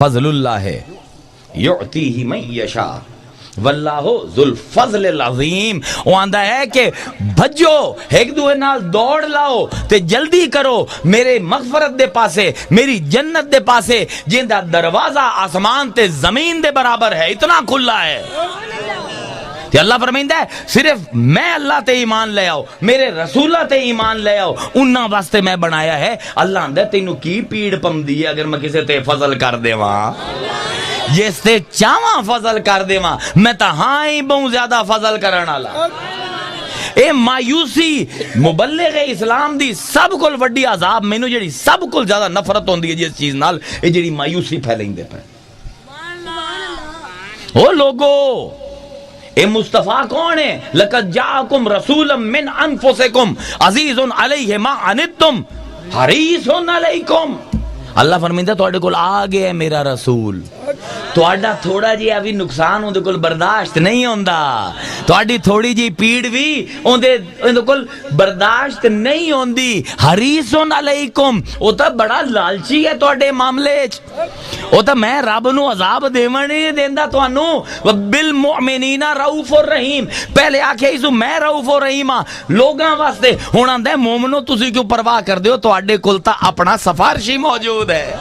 فضل اللہ ہے یعطیہ من یشاء واللہ ذو الفضل العظیم. وہ آندا ہے کہ بھجو ایک دوے نال دوڑ لاؤ تے جلدی کرو میرے مغفرت دے پاسے، میری جنت دے پاسے جندا دروازہ آسمان تے زمین دے برابر ہے، اتنا کھلا ہے. تے اللہ فرمائندا ہے صرف میں اللہ تے ایمان لے آؤ، میرے رسولہ تے ایمان لے آؤ، انہاں واسطے میں بنایا ہے. اللہ آندا ہے تینوں کی پیڑ پمدی ہے اگر میں کسے تے فضل کر دیواں، جس تے چاواں فضل کر دیواں میں تا ہاں ہی بہت زیادہ فضل کرن والا. اے مایوسی مبلغ اسلام دی سب کول وڈی عذاب، مینوں جڑی سب کول زیادہ نفرت ہوندی ہے جس چیز نال، اے جڑی مایوسی پھیلیندے پے. او لوگو اے مصطفیٰ کون ہے؟ لقد جاءکم رسول من انفسکم عزیز علیہ ما عنتم حریص علیکم. اللہ فرمیندا تواڈے کول آ گیا ہے میرا رسول، تواڈا تھوڑا جہا بھی نقصان اون دے کول برداشت نہیں ہوندا، تواڈی تھوڑی جی پیڑ بھی اون دے کول برداشت نہیں ہوندی. حریص علیکم، او تا بڑا لالچی ہے تواڈے معاملے وچ، او تا میں رب نو عذاب دیون نہیں دیندا تانوں. بالمؤمنین رؤوف الرحیم، پہلے آکھیا اس میں رؤوف الرحیم ہاں لوگاں واسطے، ہن آندا ہے مومنو تسی کیوں پرواہ کردے ہو، تواڈے کول تا اپنا سفارشی موجود ہے.